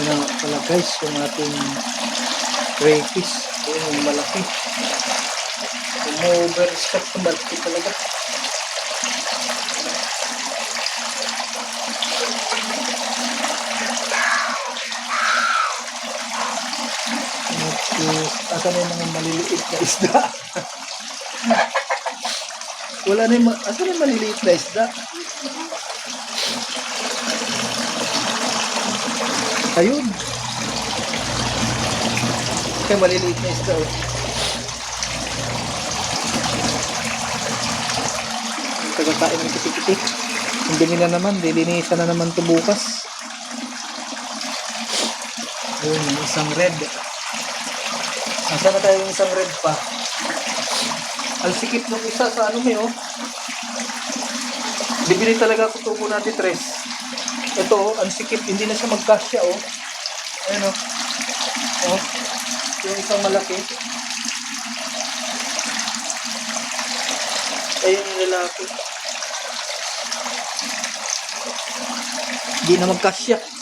Ano pala guys, yung ating crayfish. Ayun, yung malaki. Umo-overstock na malaki talaga. Okay. Asan na yung mga maliliit na isda? Wala na yung, asan na yung maliliit na isda? Ayun. Kaya maliliit na isda. Oh. Kagakain ng kiti-kiti. Hindi na naman. Lilinisan na naman ito bukas. Ayun, yung isang red. Nasaan na tayo yung isang red pa? Ang sikip ng isa sa ano may oh. Bibili talaga ako tubo natin tres. Ito oh, ang sikip. Hindi na siya magkasya oh. Ayun oh. Oh. Yung isang malaki. Ayun yung lalaki. Hindi na magkasya.